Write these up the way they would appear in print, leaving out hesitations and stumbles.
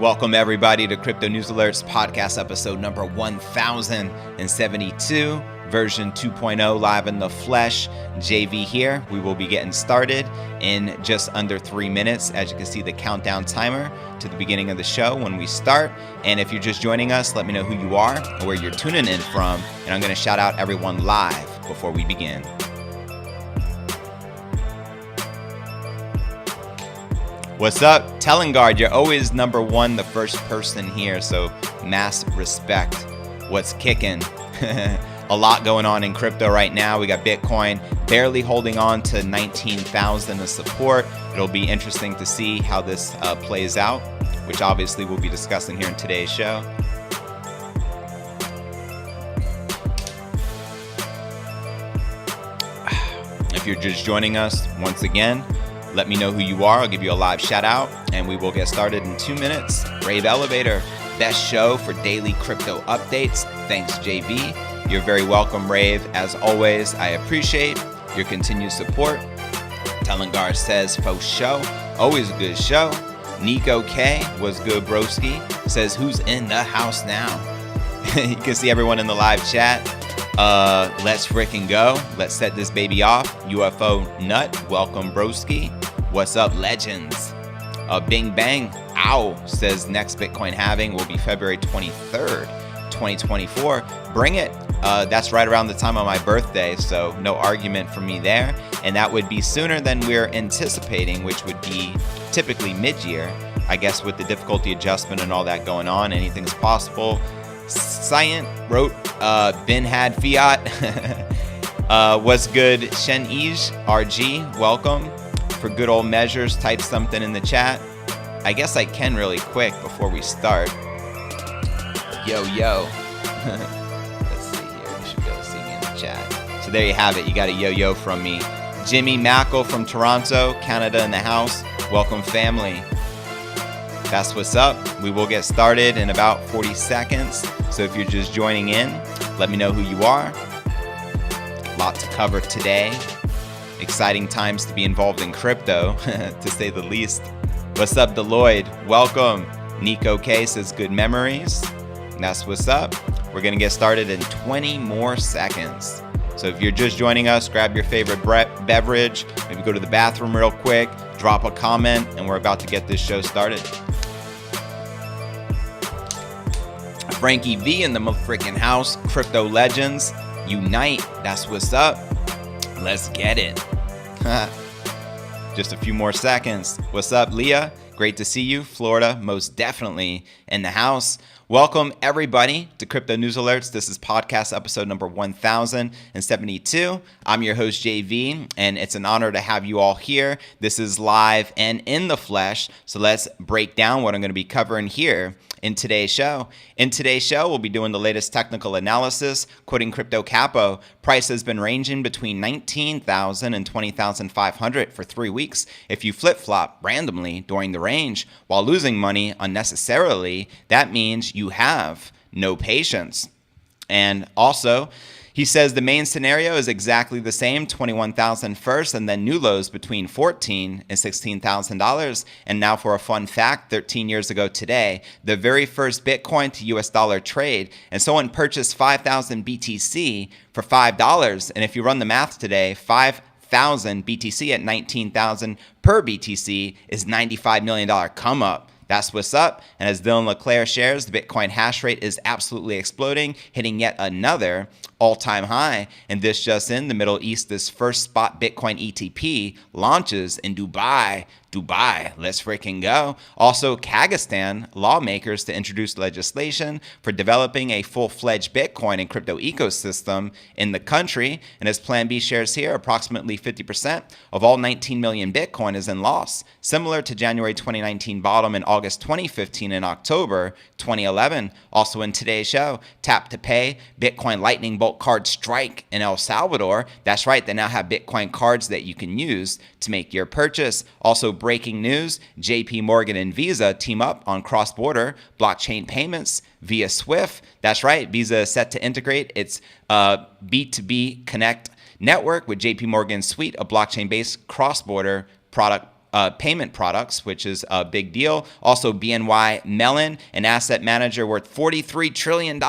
Welcome everybody to Crypto News Alerts podcast episode number 1072, version 2.0, live in the flesh. JV here. We will be getting started in just under 3 minutes. As you can see, the countdown timer to the beginning of the show when we start. And if you're just joining us, let me know who you are and where you're tuning in from. And I'm going to shout out everyone live before we begin. What's up? Telengard, you're always number one, the first person here, so mass respect. What's kicking? A lot going on in crypto right now. We got Bitcoin barely holding on to 19,000 of support. It'll be interesting to see how this plays out, which obviously we'll be discussing here in today's show. If you're just joining us, once again, let me know who you are. I'll give you a live shout out and we will get started in 2 minutes. Rave Elevator, best show for daily crypto updates. Thanks, JV. You're very welcome, Rave. As always, I appreciate your continued support. Telengar says, faux show. Always a good show. Nico K was good, broski. Says, who's in the house now? You can see everyone in the live chat. Let's frickin' go. Let's set this baby off. UFO Nut, welcome broski. What's up, legends? Bing Bang, ow, says next Bitcoin halving will be February 23rd, 2024. Bring it. That's right around the time of my birthday, so no argument from me there. And that would be sooner than we're anticipating, which would be typically mid-year. I guess with the difficulty adjustment and all that going on, anything's possible. Scient wrote, Ben had fiat. What's good? Shen Ij, RG, welcome. For good old measures, type something in the chat. I guess I can really quick before we start. Yo. Let's see here. You should be able to see me in the chat. So there you have it. You got a yo from me. Jimmy Mackle from Toronto, Canada in the house. Welcome, family. That's what's up. We will get started in about 40 seconds. So if you're just joining in, let me know who you are. A lot to cover today. Exciting times to be involved in crypto, to say the least. What's up, Deloitte? Welcome. Nico K says good memories. That's what's up. We're going to get started in 20 more seconds. So if you're just joining us, grab your favorite beverage, maybe go to the bathroom real quick, drop a comment, and we're about to get this show started. Frankie V in the freaking house. Crypto legends, unite. That's what's up. Let's get it. Just a few more seconds. What's up, Leah? Great to see you. Florida, most definitely in the house. Welcome, everybody, to Crypto News Alerts. This is podcast episode number 1072. I'm your host, JV, and it's an honor to have you all here. This is live and in the flesh, so let's break down what I'm going to be covering here in today's show. In today's show, we'll be doing the latest technical analysis, quoting Crypto Capo. Price has been ranging between 19,000 and 20,500 for 3 weeks. If you flip-flop randomly during the range while losing money unnecessarily, that means you have no patience. And also, he says the main scenario is exactly the same, 21,000 first, and then new lows between $14,000 and $16,000. And now for a fun fact, 13 years ago today, the very first Bitcoin to US dollar trade, and someone purchased 5,000 BTC for $5. And if you run the math today, 5,000 BTC at 19,000 per BTC is $95 million come up. That's what's up. And as Dylan LeClaire shares, the Bitcoin hash rate is absolutely exploding, hitting yet another all-time high. And this just in, the Middle East, this first spot Bitcoin ETP launches in Dubai. Let's freaking go. Also, Kazakhstan lawmakers to introduce legislation for developing a full-fledged Bitcoin and crypto ecosystem in the country. And as Plan B shares here, approximately 50% of all 19 million Bitcoin is in loss, similar to January 2019 bottom in August 2015 and October 2011. Also in today's show, tap to pay, Bitcoin Lightning Bolt card strike in El Salvador. That's right, they now have Bitcoin cards that you can use to make your purchase. Also breaking news, JPMorgan and Visa team up on cross-border blockchain payments via SWIFT. That's right, Visa is set to integrate its B2B Connect network with JPMorgan's suite of blockchain-based cross-border product payment products, which is a big deal. Also, BNY Mellon, an asset manager worth $43 trillion,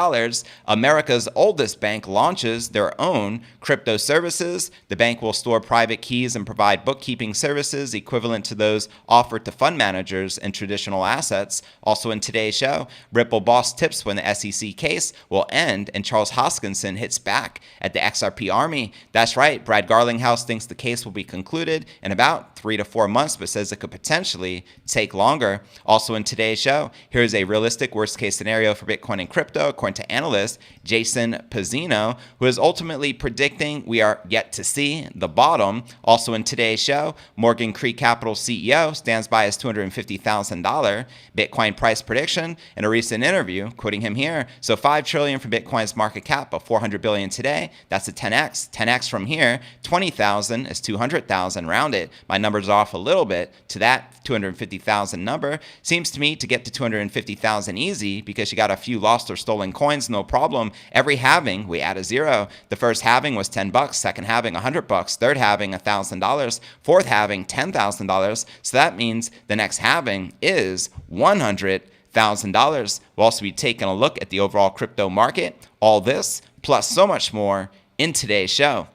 America's oldest bank, launches their own crypto services. The bank will store private keys and provide bookkeeping services equivalent to those offered to fund managers and traditional assets. Also in today's show, Ripple boss tips when the SEC case will end and Charles Hoskinson hits back at the XRP army. That's right, Brad Garlinghouse thinks the case will be concluded in about 3 to 4 months, but says it could potentially take longer. Also in today's show, here's a realistic worst case scenario for Bitcoin and crypto, according to analyst Jason Pizzino, who is ultimately predicting we are yet to see the bottom. Also in today's show, Morgan Creek Capital CEO stands by his $250,000 Bitcoin price prediction in a recent interview, quoting him here. So $5 trillion for Bitcoin's market cap of $400 billion today. That's a 10x. 10x from here. 20,000 is 200,000 rounded. My numbers are off a little bit to that 250,000 number. Seems to me to get to 250,000 easy because you got a few lost or stolen coins, no problem. Every halving, we add a zero. The first halving was $10, second halving $100, third halving $1,000, fourth halving $10,000. So that means the next halving is $100,000. We'll also be taking a look at the overall crypto market. All this plus so much more in today's show.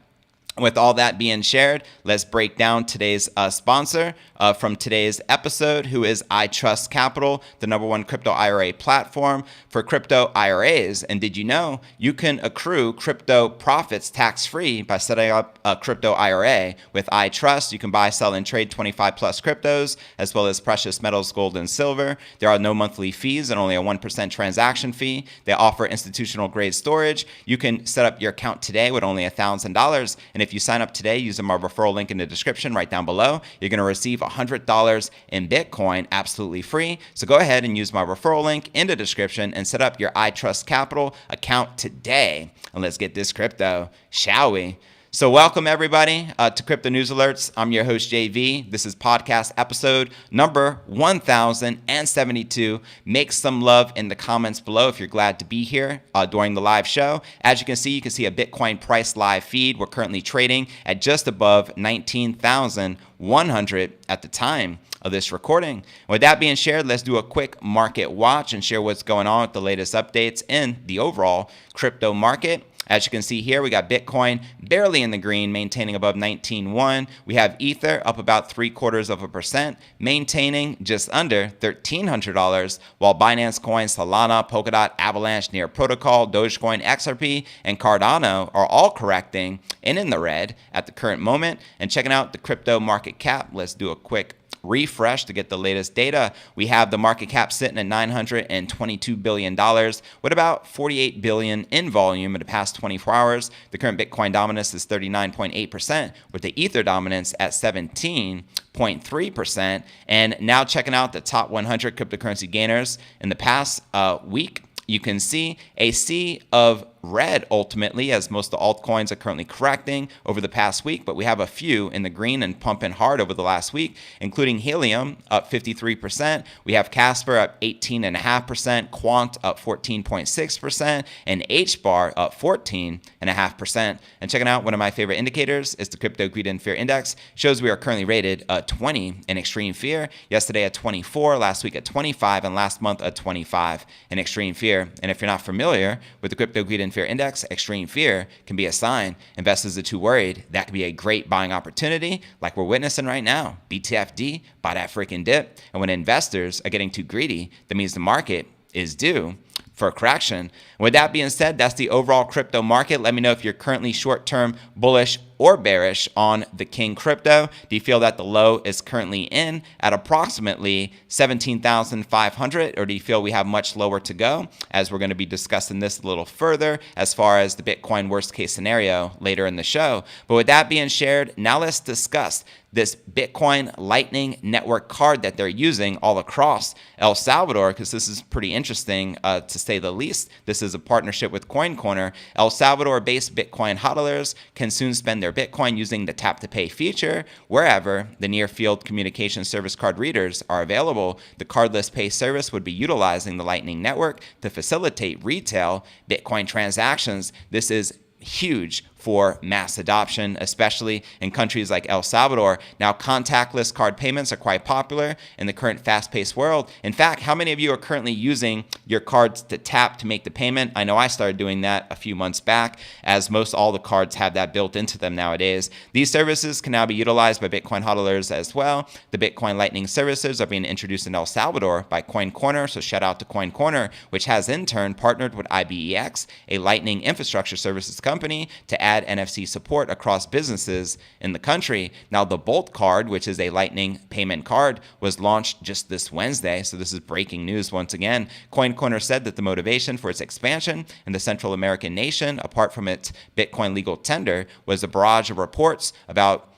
With all that being shared, let's break down today's sponsor from today's episode, who is iTrust Capital, the #1 crypto IRA platform for crypto IRAs. And did you know you can accrue crypto profits tax-free by setting up a crypto IRA with iTrust? You can buy, sell, and trade 25 plus cryptos, as well as precious metals, gold, and silver. There are no monthly fees and only a 1% transaction fee. They offer institutional grade storage. You can set up your account today with only $1,000. And if you sign up today using my referral link in the description right down below, you're going to receive $100 in Bitcoin absolutely free. So go ahead and use my referral link in the description and set up your iTrust Capital account today. And let's get this crypto, shall we? So welcome everybody to Crypto News Alerts. I'm your host JV. This is podcast episode number 1072. Make some love in the comments below if you're glad to be here during the live show. As you can see a Bitcoin price live feed. We're currently trading at just above 19,100 at the time of this recording. With that being shared, let's do a quick market watch and share what's going on with the latest updates in the overall crypto market. As you can see here, we got Bitcoin barely in the green, maintaining above 19.1. We have Ether up about 0.75%, maintaining just under $1,300, while Binance Coin, Solana, Polkadot, Avalanche, Near Protocol, Dogecoin, XRP, and Cardano are all correcting and in the red at the current moment. And checking out the crypto market cap, let's do a quick refresh to get the latest data. We have the market cap sitting at $922 billion with about 48 billion in volume in the past 24 hours. The current Bitcoin dominance is 39.8%, with the Ether dominance at 17.3%. And now checking out the top 100 cryptocurrency gainers in the past week, you can see a sea of red ultimately, as most of the altcoins are currently correcting over the past week, but we have a few in the green and pumping hard over the last week, including Helium up 53%. We have Casper up 18.5%, Quant up 14.6%, and HBAR up 14.5%. And checking out one of my favorite indicators is the Crypto Greed and Fear Index. Shows we are currently rated 20 in extreme fear. Yesterday at 24, last week at 25, and last month at 25 in extreme fear. And if you're not familiar with the Crypto Greed and Fear Index, extreme fear can be a sign investors are too worried. That could be a great buying opportunity like we're witnessing right now. BTFD, buy that freaking dip. And when investors are getting too greedy, that means the market is due for a correction. With that being said, that's the overall crypto market. Let me know if you're currently short-term bullish or bearish on the King crypto. Do you feel that the low is currently in at approximately 17,500, or do you feel we have much lower to go? As we're going to be discussing this a little further as far as the Bitcoin worst case scenario later in the show. But with that being shared, now let's discuss this Bitcoin Lightning Network card that they're using all across El Salvador, because this is pretty interesting to say the least. This is a partnership with Coin Corner. El Salvador-based Bitcoin hodlers can soon spend their Bitcoin using the Tap to Pay feature wherever the near-field communication service card readers are available. The cardless pay service would be utilizing the Lightning Network to facilitate retail Bitcoin transactions. This is huge for mass adoption, especially in countries like El Salvador. Now, contactless card payments are quite popular in the current fast-paced world. In fact, how many of you are currently using your cards to tap to make the payment? I know I started doing that a few months back, as most all the cards have that built into them nowadays. These services can now be utilized by Bitcoin hodlers as well. The Bitcoin Lightning services are being introduced in El Salvador by Coin Corner, so shout out to Coin Corner, which has in turn partnered with IBEX, a Lightning infrastructure services company, to add NFC support across businesses in the country. Now, the Bolt card, which is a Lightning payment card, was launched just this Wednesday, so this is breaking news once again. Coin Corner said that the motivation for its expansion in the Central American nation, apart from its Bitcoin legal tender, was a barrage of reports about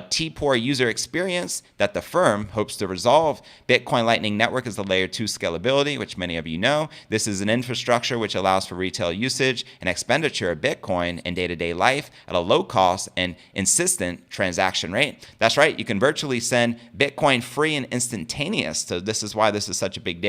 T-poor user experience that the firm hopes to resolve. Bitcoin Lightning Network is the layer 2 scalability, which many of you know. This is an infrastructure which allows for retail usage and expenditure of Bitcoin in day-to-day life at a low cost and insistent transaction rate. That's right, you can virtually send Bitcoin free and instantaneous. So this is why this is such a big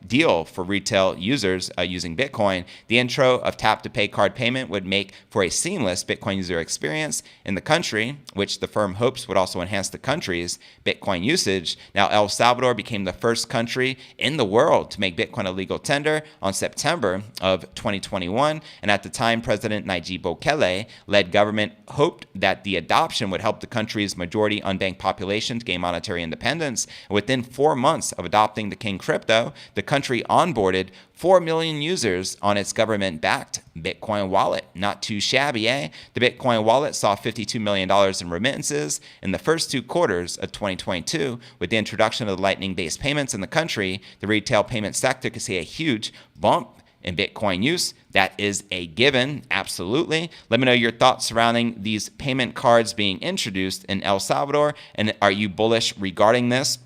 deal for retail users using Bitcoin. The intro of tap-to-pay card payment would make for a seamless Bitcoin user experience in the country, which the firm hopes would also enhance the country's Bitcoin usage. Now, El Salvador became the first country in the world to make Bitcoin a legal tender on September of 2021. And at the time, President Nayib Bukele-led government hoped that the adoption would help the country's majority unbanked population to gain monetary independence. And within 4 months of adopting the King crypto, the country onboarded 4 million users on its government-backed Bitcoin wallet. Not too shabby, eh? The Bitcoin wallet saw $52 million in remittances in the first 2 quarters of 2022. With the introduction of the Lightning-based payments in the country, the retail payment sector could see a huge bump in Bitcoin use. That is a given, absolutely. Let me know your thoughts surrounding these payment cards being introduced in El Salvador, and are you bullish regarding this?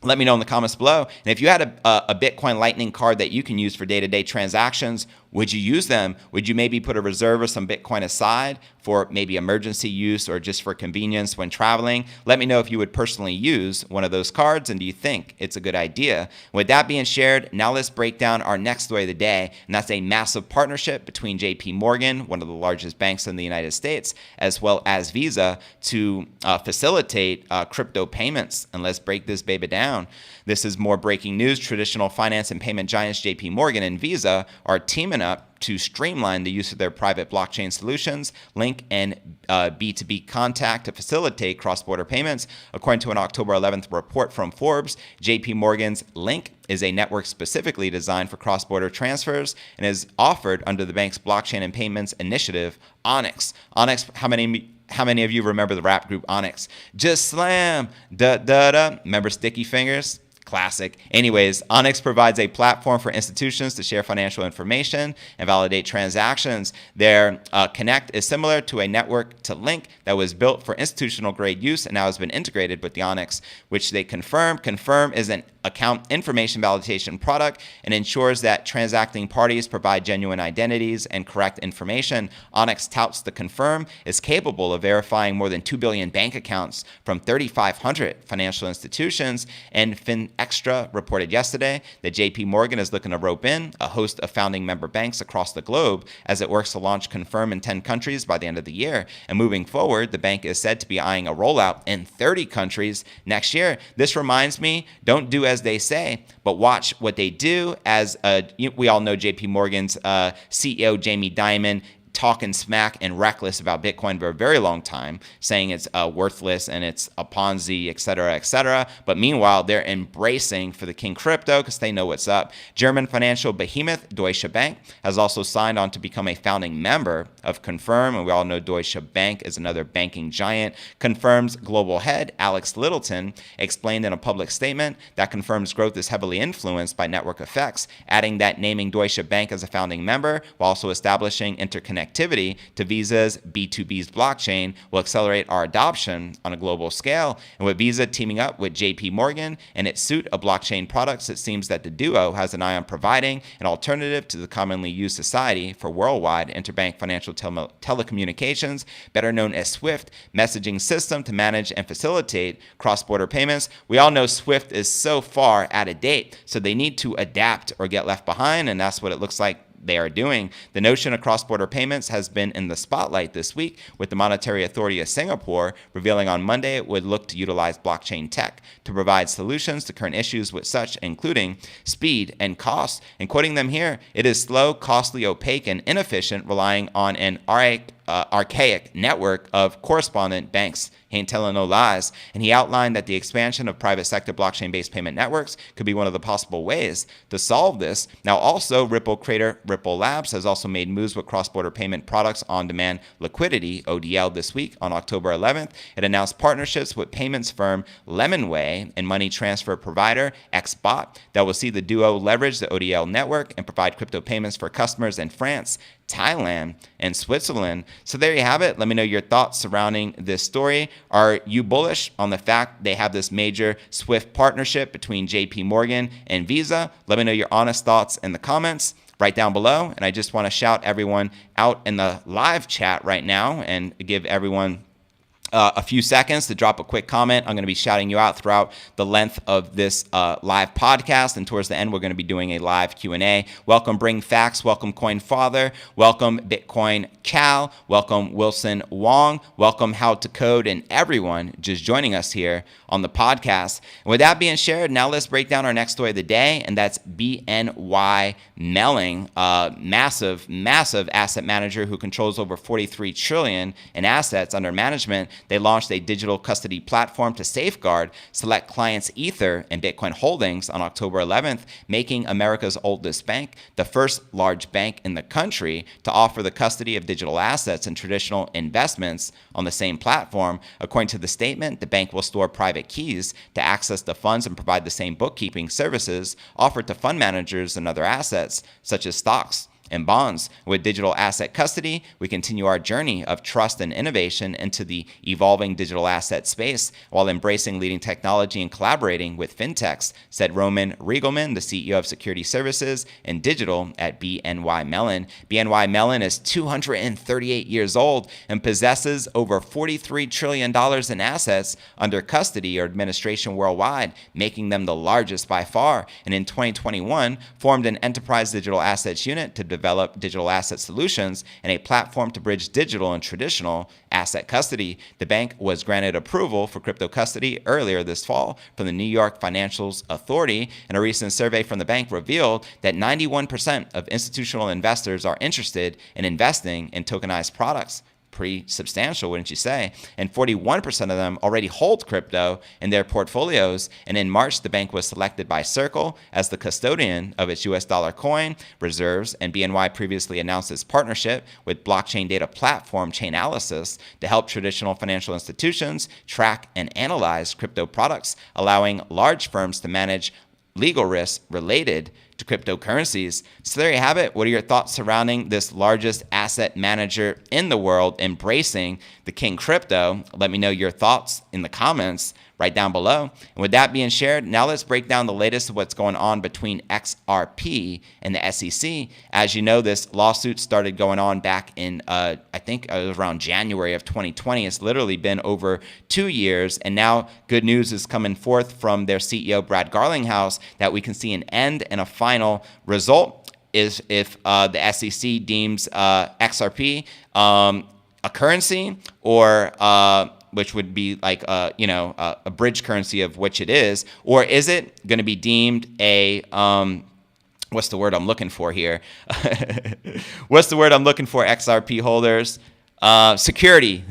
Let me know in the comments below. And if you had a Bitcoin Lightning card that you can use for day-to-day transactions, would you use them? Would you maybe put a reserve or some Bitcoin aside for maybe emergency use or just for convenience when traveling? Let me know if you would personally use one of those cards, and do you think it's a good idea? With that being shared, now let's break down our next story of the day, and that's a massive partnership between JPMorgan, one of the largest banks in the United States, as well as Visa to facilitate crypto payments. And let's break this baby down. This is more breaking news. Traditional finance and payment giants JPMorgan and Visa are teaming up to streamline the use of their private blockchain solutions, Link and B2B Contact, to facilitate cross-border payments. According to an October 11th report from Forbes, JPMorgan's Link is a network specifically designed for cross-border transfers and is offered under the bank's blockchain and payments initiative, Onyx. Onyx, how many of you remember the rap group Onyx? Just slam, da da da. Remember Sticky Fingers? Classic. Anyways, Onyx provides a platform for institutions to share financial information and validate transactions. Their Connect is similar to a network to Link that was built for institutional grade use and now has been integrated with the Onyx, which they confirm. Confirm is an account information validation product and ensures that transacting parties provide genuine identities and correct information. Onyx touts the Confirm is capable of verifying more than 2 billion bank accounts from 3,500 financial institutions, and FinExtra reported yesterday that JPMorgan is looking to rope in a host of founding member banks across the globe as it works to launch Confirm in 10 countries by the end of the year. And moving forward, the bank is said to be eyeing a rollout in 30 countries next year. This reminds me, don't do as they say, but watch what they do. As we all know, JPMorgan's CEO Jamie Dimon talking smack and reckless about Bitcoin for a very long time, saying it's worthless and it's a Ponzi, et cetera, et cetera. But meanwhile, they're embracing for the King crypto because they know what's up. German financial behemoth Deutsche Bank has also signed on to become a founding member of Confirm, and we all know Deutsche Bank is another banking giant. Confirm's global head, Alex Littleton, explained in a public statement that Confirm's growth is heavily influenced by network effects, adding that naming Deutsche Bank as a founding member while also establishing interconnectivity to Visa's B2B's blockchain will accelerate our adoption on a global scale. And with Visa teaming up with JPMorgan and its suite of blockchain products, it seems that the duo has an eye on providing an alternative to the commonly used society for worldwide interbank financial telecommunications, better known as SWIFT, messaging system to manage and facilitate cross-border payments. We all know SWIFT is so far out of date, so they need to adapt or get left behind, and that's what it looks like they are doing. The notion of cross-border payments has been in the spotlight this week, with the Monetary Authority of Singapore revealing on Monday it would look to utilize blockchain tech to provide solutions to current issues with such, including speed and cost. And quoting them here, it is slow, costly, opaque, and inefficient, relying on an archaic network of correspondent banks. He ain't telling no lies. And he outlined that the expansion of private sector blockchain-based payment networks could be one of the possible ways to solve this. Now, also, Ripple creator Ripple Labs has also made moves with cross-border payment products on-demand liquidity, ODL, this week. On October 11th, it announced partnerships with payments firm Lemonway and money transfer provider XBot that will see the duo leverage the ODL network and provide crypto payments for customers in France, Thailand, and Switzerland. So there you have it. Let me know your thoughts surrounding this story. Are you bullish on the fact they have this major SWIFT partnership between JPMorgan and Visa? Let me know your honest thoughts in the comments right down below. And I just want to shout everyone out in the live chat right now and give everyone a few seconds to drop a quick comment. I'm going to be shouting you out throughout the length of this live podcast, and towards the end, we're going to be doing a live Q&A. Welcome Bring Facts, welcome Coin Father, welcome Bitcoin Cal, welcome Wilson Wong, welcome How to Code, and everyone just joining us here on the podcast. And with that being shared, now let's break down our next story of the day, and that's BNY Mellon, massive asset manager who controls over $43 trillion in assets under management. They launched a digital custody platform to safeguard select clients' Ether and Bitcoin holdings on October 11th, making America's oldest bank the first large bank in the country to offer the custody of digital assets and traditional investments on the same platform. According to the statement, the bank will store private keys to access the funds and provide the same bookkeeping services offered to fund managers and other assets, such as stocks and bonds. With digital asset custody, we continue our journey of trust and innovation into the evolving digital asset space while embracing leading technology and collaborating with fintechs, said Roman Riegelman, the CEO of Security Services and Digital at BNY Mellon. BNY Mellon is 238 years old and possesses over $43 trillion in assets under custody or administration worldwide, making them the largest by far. And in 2021, formed an enterprise digital assets unit to develop digital asset solutions and a platform to bridge digital and traditional asset custody. The bank was granted approval for crypto custody earlier this fall from the New York Financial Authority, and a recent survey from the bank revealed that 91% of institutional investors are interested in investing in tokenized products. Pretty substantial, wouldn't you say? And 41% of them already hold crypto in their portfolios. And in March, the bank was selected by Circle as the custodian of its US dollar coin reserves. And BNY previously announced its partnership with blockchain data platform Chainalysis to help traditional financial institutions track and analyze crypto products, allowing large firms to manage legal risks related to cryptocurrencies. So there you have it. What are your thoughts surrounding this largest asset manager in the world embracing the king crypto? Let me know your thoughts in the comments right down below. And with that being shared, now let's break down the latest of what's going on between XRP and the SEC. As you know, this lawsuit started going on back in, I think it was around January of 2020. It's literally been over 2 years. And now good news is coming forth from their CEO, Brad Garlinghouse, that we can see an end and a final result is if the SEC deems XRP a currency, or which would be like a bridge currency of which it is, or is it going to be deemed a what's the word I'm looking for here? What's the word I'm looking for, XRP holders? Security.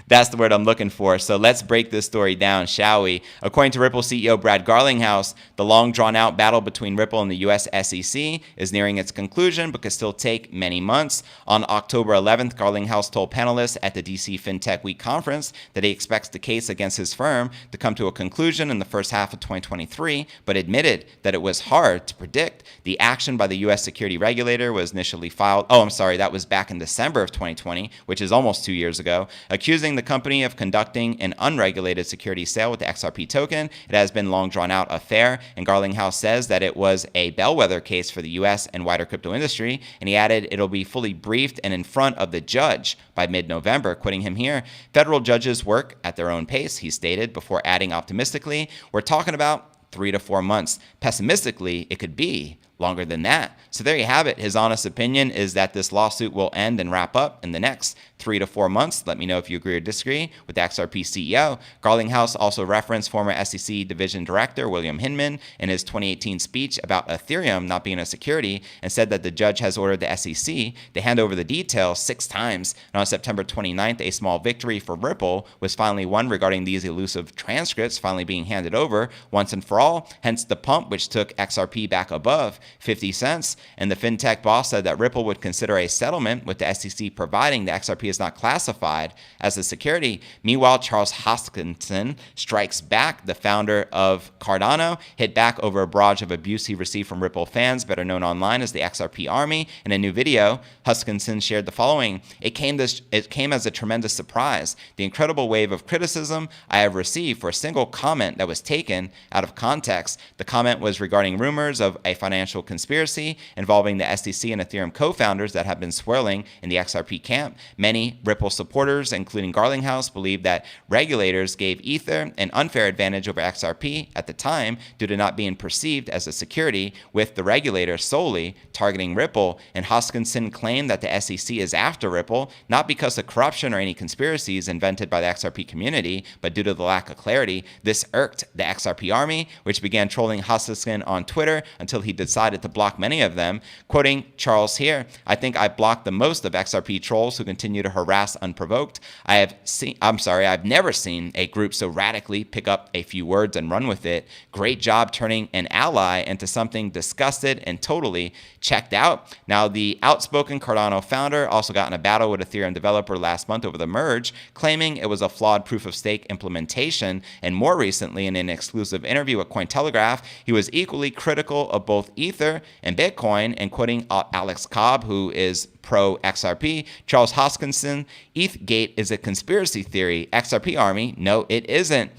That's the word I'm looking for. So let's break this story down, shall we? According to Ripple CEO Brad Garlinghouse, the long drawn-out battle between Ripple and the U.S. SEC is nearing its conclusion, but could still take many months. On October 11th, Garlinghouse told panelists at the DC FinTech Week conference that he expects the case against his firm to come to a conclusion in the first half of 2023, but admitted that it was hard to predict. The action by the U.S. security regulator was initially filed, that was back in December of 2020, which is almost 2 years ago, accusing the company of conducting an unregulated security sale with the XRP token. It has been long drawn-out affair, and Garlinghouse says that it was a bellwether case for the U.S. and wider crypto industry, and he added it'll be fully briefed and in front of the judge by mid-November. Quoting him here, federal judges work at their own pace, he stated, before adding optimistically, we're talking about 3 to 4 months. Pessimistically, it could be longer than that. So there you have it. His honest opinion is that this lawsuit will end and wrap up in the next 3 to 4 months. Let me know if you agree or disagree with the XRP CEO. Garlinghouse also referenced former SEC Division Director William Hinman in his 2018 speech about Ethereum not being a security, and said that the judge has ordered the SEC to hand over the details 6 times. And on September 29th, a small victory for Ripple was finally won regarding these elusive transcripts finally being handed over once and for all, hence the pump which took XRP back above 50 cents. And the fintech boss said that Ripple would consider a settlement with the SEC providing the XRP is not classified as a security. Meanwhile, Charles Hoskinson strikes back. The founder of Cardano hit back over a barrage of abuse he received from Ripple fans, better known online as the XRP Army. In a new video, Hoskinson shared the following: It came as a tremendous surprise. The incredible wave of criticism I have received for a single comment that was taken out of context. The comment was regarding rumors of a financial conspiracy involving the SEC and Ethereum co-founders that have been swirling in the XRP camp. Many Ripple supporters, including Garlinghouse, believe that regulators gave Ether an unfair advantage over XRP at the time due to not being perceived as a security, with the regulator solely targeting Ripple. And Hoskinson claimed that the SEC is after Ripple, not because of corruption or any conspiracies invented by the XRP community, but due to the lack of clarity. This irked the XRP Army, which began trolling Hoskinson on Twitter until he decided to block many of them. Quoting Charles here, "I think I blocked the most of XRP trolls who continue to harass unprovoked. I've never seen a group so radically pick up a few words and run with it. Great job turning an ally into something disgusted and totally checked out." Now, the outspoken Cardano founder also got in a battle with Ethereum developer last month over the merge, claiming it was a flawed proof-of-stake implementation. And more recently, in an exclusive interview with Cointelegraph, he was equally critical of both Ether and Bitcoin. And quoting Alex Cobb, who is pro-XRP, Charles Hoskinson, "ETHgate is a conspiracy theory. XRP Army, no, it isn't."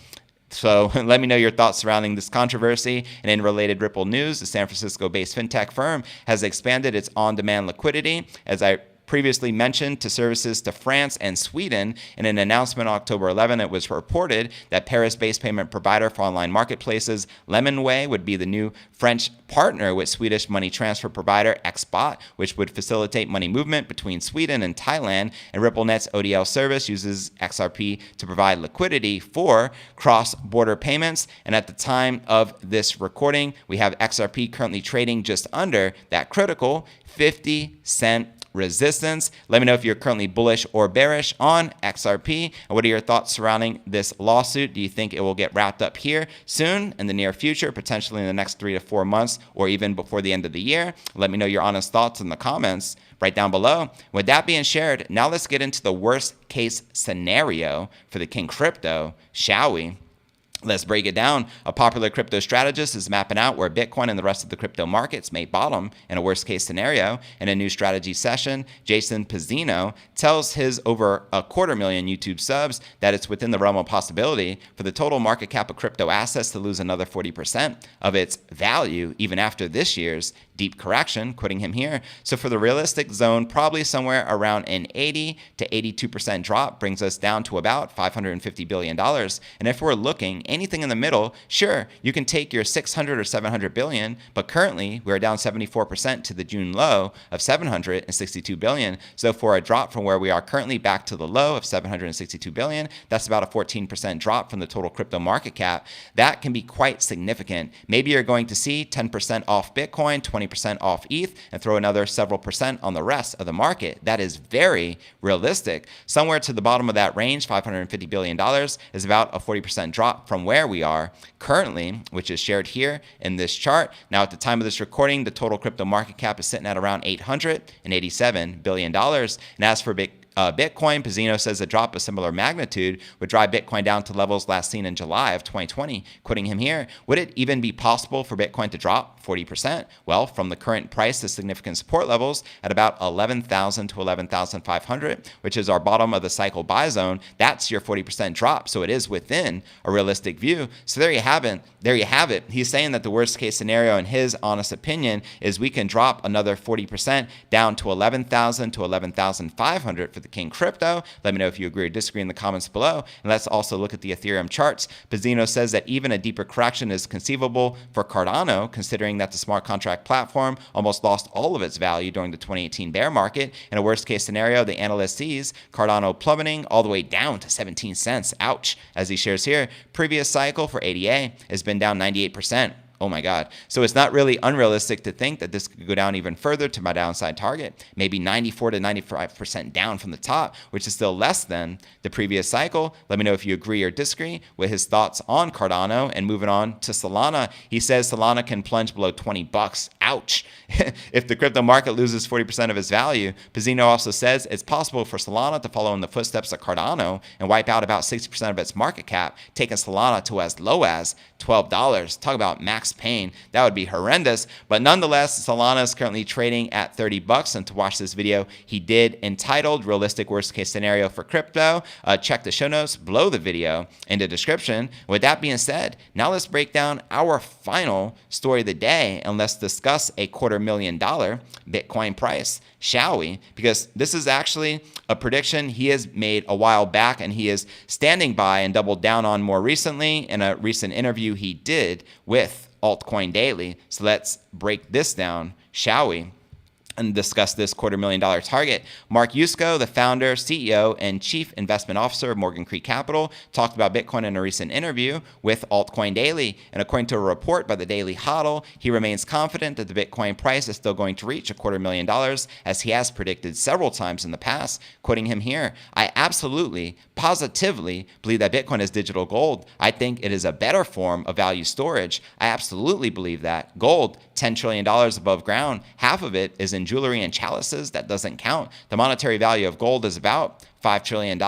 So let me know your thoughts surrounding this controversy. And in related Ripple news, the San Francisco-based fintech firm has expanded its on-demand liquidity, as I previously mentioned, to services to France and Sweden. In an announcement on October 11, it was reported that Paris-based payment provider for online marketplaces Lemonway would be the new French partner with Swedish money transfer provider Xbot, which would facilitate money movement between Sweden and Thailand. And RippleNet's ODL service uses XRP to provide liquidity for cross-border payments. And at the time of this recording, we have XRP currently trading just under that critical 50-cent resistance. Let me know if you're currently bullish or bearish on XRP, and what are your thoughts surrounding this lawsuit? Do you think it will get wrapped up here soon in the near future, potentially in the next 3 to 4 months, or even before the end of the year? Let me know your honest thoughts in the comments right down below. With that being shared, now let's get into the worst case scenario for the King Crypto, shall we? Let's break it down. A popular crypto strategist is mapping out where Bitcoin and the rest of the crypto markets may bottom in a worst-case scenario. In a new strategy session, Jason Pizzino tells his over 250,000 YouTube subs that it's within the realm of possibility for the total market cap of crypto assets to lose another 40% of its value even after this year's deep correction, quoting him here. So for the realistic zone, probably somewhere around an 80 to 82% drop brings us down to about $550 billion. And if we're looking anything in the middle, sure, you can take your 600 or 700 billion, but currently we're down 74% to the June low of 762 billion. So for a drop from where we are currently back to the low of 762 billion, that's about a 14% drop from the total crypto market cap. That can be quite significant. Maybe you're going to see 10% off Bitcoin, 20% off ETH, and throw another several percent on the rest of the market. That is very realistic. Somewhere to the bottom of that range, $550 billion, is about a 40% drop from where we are currently, which is shared here in this chart. Now, at the time of this recording, the total crypto market cap is sitting at around $887 billion. And as for Bitcoin, Pizzino says a drop of similar magnitude would drive Bitcoin down to levels last seen in July of 2020. Quoting him here, would it even be possible for Bitcoin to drop 40%? Well, from the current price to significant support levels at about 11,000 to 11,500, which is our bottom of the cycle buy zone, that's your 40% drop. So it is within a realistic view. So there you have it. He's saying that the worst case scenario, in his honest opinion, is we can drop another 40% down to 11,000 to 11,500 for the King Crypto. Let me know if you agree or disagree in the comments below. And let's also look at the Ethereum charts. Pizzino says that even a deeper correction is conceivable for Cardano, considering that the smart contract platform almost lost all of its value during the 2018 bear market. In a worst case scenario, the analyst sees Cardano plummeting all the way down to 17 cents. Ouch. As he shares here, previous cycle for ADA has been down 98%. Oh my God. So it's not really unrealistic to think that this could go down even further to my downside target, maybe 94 to 95% down from the top, which is still less than the previous cycle. Let me know if you agree or disagree with his thoughts on Cardano. And moving on to Solana, he says Solana can plunge below 20 bucks. Ouch. If the crypto market loses 40% of its value, Pizzino also says it's possible for Solana to follow in the footsteps of Cardano and wipe out about 60% of its market cap, taking Solana to as low as $12. Talk about max pain. That would be horrendous. But nonetheless, Solana is currently trading at 30 bucks. And to watch this video, he did entitled Realistic Worst Case Scenario for Crypto. Check the show notes below the video in the description. With that being said, now let's break down our final story of the day and let's discuss a $250,000 Bitcoin price, shall we? Because this is actually a prediction he has made a while back and he is standing by and doubled down on more recently in a recent interview he did with Altcoin Daily. So let's break this down, shall we? And discuss this $250,000 target. Mark Yusko, the founder, CEO, and chief investment officer of Morgan Creek Capital, talked about Bitcoin in a recent interview with Altcoin Daily. And according to a report by the Daily Hodl, he remains confident that the Bitcoin price is still going to reach $250,000, as he has predicted several times in the past. Quoting him here, "I absolutely, positively believe that Bitcoin is digital gold. I think it is a better form of value storage. I absolutely believe that. Gold, $10 trillion above ground, half of it is in jewelry and chalices. That doesn't count. The monetary value of gold is about $5 trillion.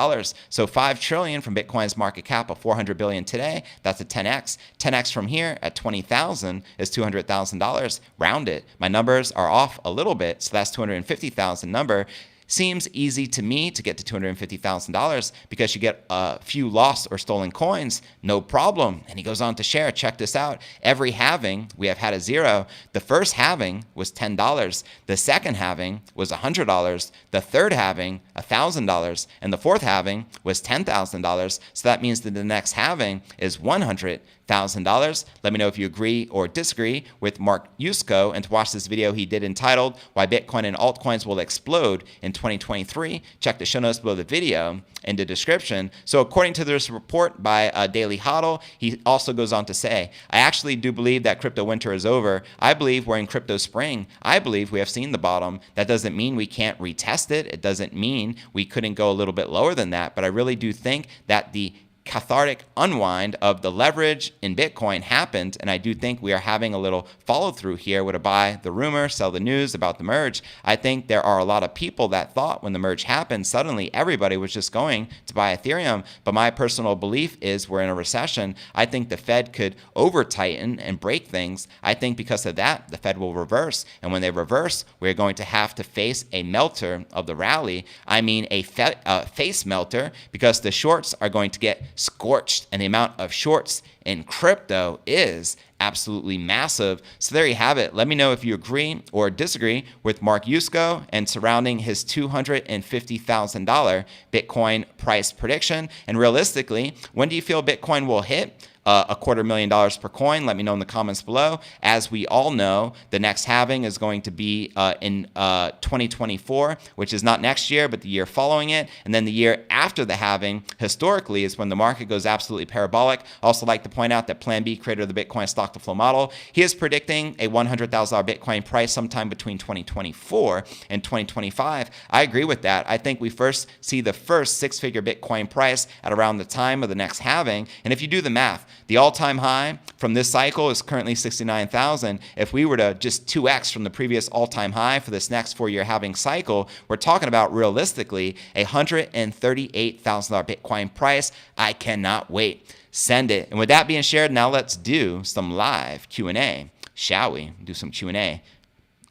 So $5 trillion from Bitcoin's market cap of $400 billion today, that's a 10x. 10x from here at 20,000 is $200,000. Round it. My numbers are off a little bit, so that's 250,000 number. Seems easy to me to get to $250,000 because you get a few lost or stolen coins, no problem." And he goes on to share, check this out. Every halving, we have had a zero. The first halving was $10. The second halving was $100. The third halving, $1,000. And the fourth halving was $10,000. So that means that the next halving is $100,000. Let me know if you agree or disagree with Mark Yusko. And to watch this video he did entitled Why Bitcoin and Altcoins Will Explode in 2023, check the show notes below the video in the description. So according to this report by Daily Hodl, he also goes on to say, "I actually do believe that crypto winter is over. I believe we're in crypto spring. I believe we have seen the bottom. That doesn't mean we can't retest it. It doesn't mean we couldn't go a little bit lower than that. But I really do think that the cathartic unwind of the leverage in Bitcoin happened, and I do think we are having a little follow through here with a buy the rumor, sell the news about the merge. I think there are a lot of people that thought when the merge happened, suddenly everybody was just going to buy Ethereum. But my personal belief is we're in a recession. I think the Fed could over tighten and break things. I think because of that, the Fed will reverse. And when they reverse, we're going to have to face a melter of the rally. I mean a face melter, because the shorts are going to get scorched, and the amount of shorts in crypto is absolutely massive. So there you have it. Let me know if you agree or disagree with Mark Yusko and surrounding his $250,000 Bitcoin price prediction. And realistically, when do you feel Bitcoin will hit $250,000 per coin? Let me know in the comments below. As we all know, the next halving is going to be in 2024, which is not next year, but the year following it. And then the year after the halving, historically, is when the market goes absolutely parabolic. I also like to point out that Plan B, creator of the Bitcoin stock to flow model, he is predicting a $100,000 Bitcoin price sometime between 2024 and 2025. I agree with that. I think we first see the first six-figure Bitcoin price at around the time of the next halving. And if you do the math, the all-time high from this cycle is currently 69,000. If we were to just 2x from the previous all-time high for this next 4-year halving cycle, we're talking about realistically a $138,000 Bitcoin price. I cannot wait. Send it. And with that being shared, now let's do some live Q&A. Shall we? Do some Q&A.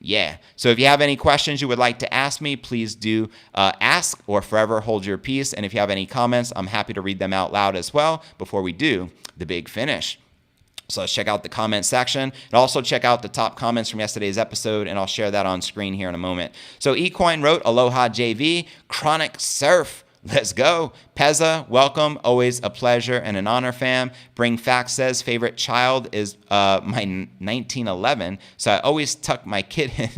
Yeah. So if you have any questions you would like to ask me, please do ask, or forever hold your peace. And if you have any comments, I'm happy to read them out loud as well before we do the big finish. So let's check out the comment section, and also check out the top comments from yesterday's episode, and I'll share that on screen here in a moment. So eCoin wrote, Aloha JV, Chronic Surf. Let's go. Pezza, welcome. Always a pleasure and an honor, fam. Bring Facts says, favorite child is my 1911, so I always tuck my kid in.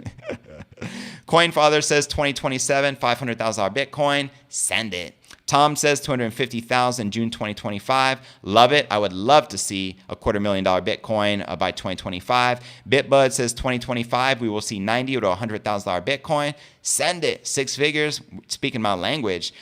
Coinfather says 2027, $500,000 Bitcoin. Send it. Tom says 250,000 June 2025. Love it. I would love to see a $250,000 Bitcoin by 2025. Bitbud says 2025 we will see $90,000 to $100,000 Bitcoin. Send it. 6 figures. Speaking my language.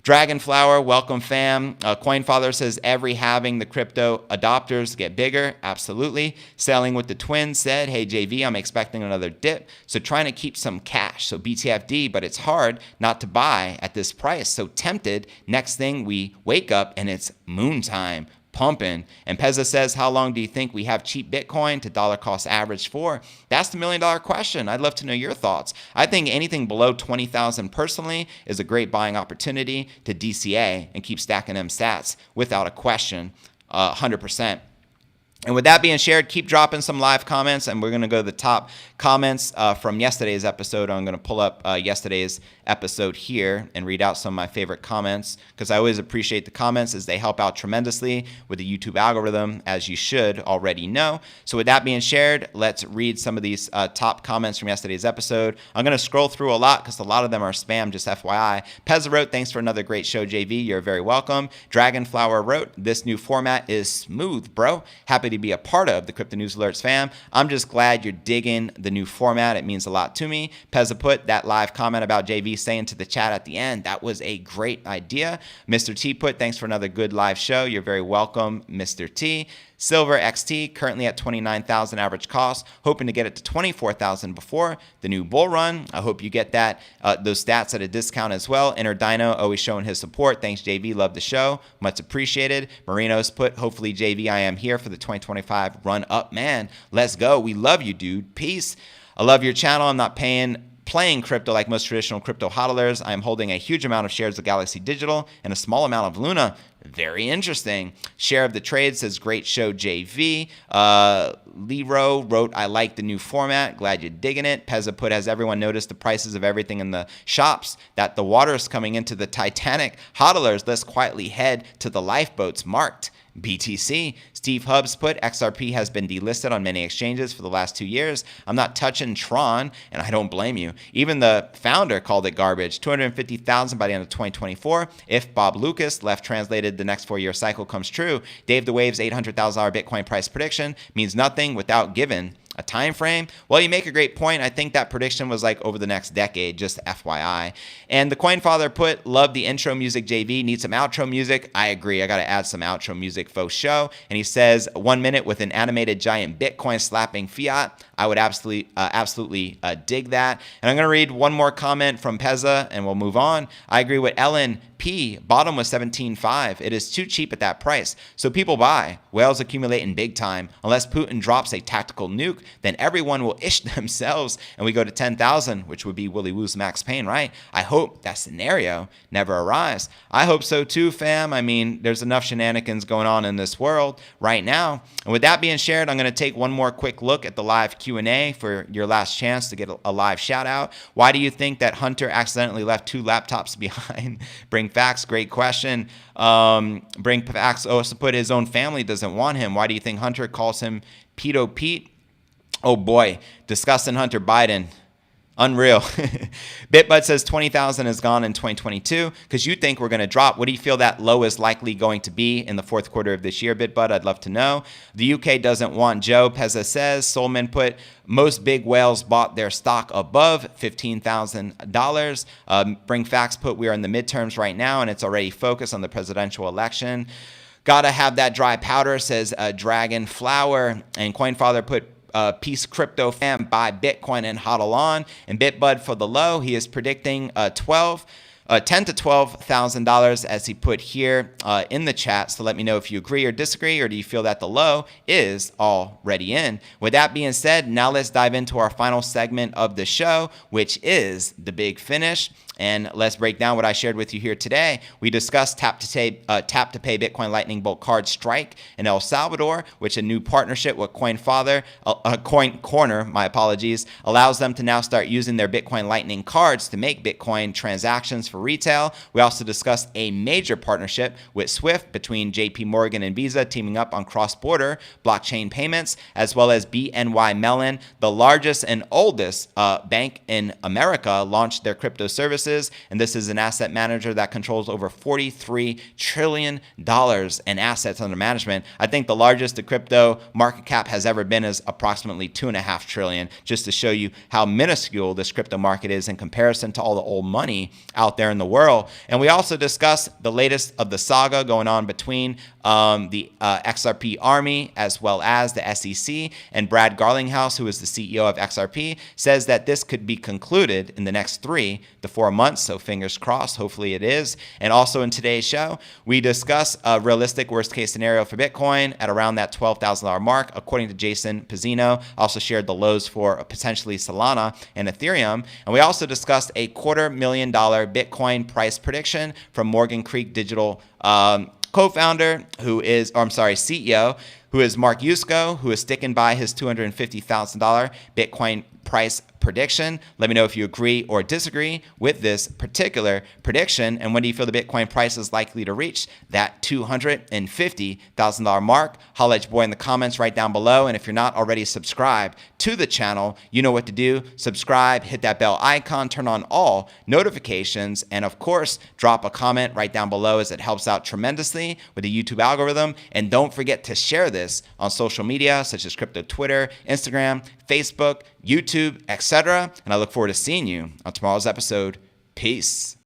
Dragonflower, welcome fam. Coinfather says every halving the crypto adopters get bigger. Absolutely. Sailing with the Twins said, hey JV, I'm expecting another dip. So trying to keep some cash. So BTFD, but it's hard not to buy at this price. So tempted. Next thing we wake up and it's moon time. Pumping. And Pezza says, how long do you think we have cheap Bitcoin to dollar cost average for? That's the $1 million question. I'd love to know your thoughts. I think anything below 20,000 personally is a great buying opportunity to DCA and keep stacking them sats without a question, 100%. And with that being shared, keep dropping some live comments, and we're going to go to the top comments from yesterday's episode. I'm going to pull up yesterday's episode here and read out some of my favorite comments, because I always appreciate the comments as they help out tremendously with the YouTube algorithm, as you should already know. So with that being shared, let's read some of these top comments from yesterday's episode. I'm going to scroll through a lot because a lot of them are spam, just FYI. Pezza wrote, thanks for another great show, JV. You're very welcome. Dragonflower wrote, this new format is smooth, bro. Happy to be a part of the Crypto News Alerts fam. I'm just glad you're digging the new format. It means a lot to me. Pezza put that live comment about JV saying to the chat at the end, that was a great idea. Mr. T put, thanks for another good live show. You're very welcome, Mr. T. Silver XT, currently at 29,000 average cost, hoping to get it to 24,000 before the new bull run. I hope you get that those stats at a discount as well. Inner Dino, always showing his support. Thanks, JV. Love the show. Much appreciated. Marino's put, hopefully, JV, I am here for the 2025 run up, man. Let's go. We love you, dude. Peace. I love your channel. I'm not playing crypto like most traditional crypto hodlers. I am holding a huge amount of shares of Galaxy Digital and a small amount of Luna. Very interesting. Share of the trade says, great show, JV. Lero wrote, I like the new format. Glad you're digging it. Pezza put, has everyone noticed the prices of everything in the shops? That the water is coming into the Titanic. Hodlers, let's quietly head to the lifeboats marked BTC. Steve Hubbs put, XRP has been delisted on many exchanges for the last 2 years. I'm not touching Tron, and I don't blame you. Even the founder called it garbage. 250,000 by the end of 2024. If Bob Lucas, left translated, the next 4-year cycle comes true, Dave the Wave's $800,000 Bitcoin price prediction means nothing without giving a time frame. Well, you make a great point. I think that prediction was like over the next decade, just FYI. And the Coinfather put, love the intro music, JV. Need some outro music. I agree. I got to add some outro music faux show. And he says, 1 minute with an animated giant Bitcoin slapping fiat. I would absolutely dig that. And I'm going to read one more comment from Pezza and we'll move on. I agree with Ellen P. Bottom was 17.5. It is too cheap at that price. So people buy. Whales accumulate in big time. Unless Putin drops a tactical nuke, then everyone will ish themselves and we go to 10,000, which would be Willy Woo's Max Payne, right? I hope that scenario never arrives. I hope so too, fam. I mean, there's enough shenanigans going on in this world right now. And with that being shared, I'm going to take one more quick look at the live Q&A for your last chance to get a live shout out. Why do you think that Hunter accidentally left 2 laptops behind? Bring Facts, great question. Bring Facts also put, his own family doesn't want him. Why do you think Hunter calls him Pedo Pete? Oh boy, discussing Hunter Biden. Unreal. Bitbud says 20,000 is gone in 2022 because you think we're going to drop. What do you feel that low is likely going to be in the fourth quarter of this year, Bitbud? I'd love to know. The UK doesn't want Joe. Pezza says, Solman put, most big whales bought their stock above $15,000. Bring Facts put, we are in the midterms right now and it's already focused on the presidential election. Gotta have that dry powder, says Dragon Flower. And Coinfather put, Peace Crypto fam, buy Bitcoin and hodl on. And Bitbud for the low, he is predicting $10 to $12,000 as he put here in the chat. So let me know if you agree or disagree, or do you feel that the low is already in? With that being said, now let's dive into our final segment of the show, which is the big finish. And let's break down what I shared with you here today. We discussed tap to pay Bitcoin Lightning Bolt card Strike in El Salvador, which a new partnership with Coin Corner, my apologies, allows them to now start using their Bitcoin Lightning cards to make Bitcoin transactions for retail. We also discussed a major partnership with Swift between JPMorgan and Visa teaming up on cross-border blockchain payments, as well as BNY Mellon, the largest and oldest bank in America, launched their crypto services. And this is an asset manager that controls over $43 trillion in assets under management. I think the largest the crypto market cap has ever been is approximately $2.5 trillion, just to show you how minuscule this crypto market is in comparison to all the old money out there in the world. And we also discussed the latest of the saga going on between the XRP Army as well as the SEC. And Brad Garlinghouse, who is the CEO of XRP, says that this could be concluded in the next 3 to 4 months. So fingers crossed, hopefully it is. And also in today's show, we discuss a realistic worst case scenario for Bitcoin at around that $12,000 mark, according to Jason Pizzino. Also shared the lows for potentially Solana and Ethereum. And we also discussed a $250,000 Bitcoin price prediction from Morgan Creek Digital co-founder, CEO, who is Mark Yusko, who is sticking by his $250,000 Bitcoin price prediction. Let me know if you agree or disagree with this particular prediction, and when do you feel the Bitcoin price is likely to reach that $250,000 mark? Holla at your boy in the comments right down below, and if you're not already subscribed to the channel, you know what to do. Subscribe, hit that bell icon, turn on all notifications, and of course, drop a comment right down below as it helps out tremendously with the YouTube algorithm. And don't forget to share this on social media such as crypto Twitter, Instagram, Facebook, YouTube, etc. And I look forward to seeing you on tomorrow's episode. Peace.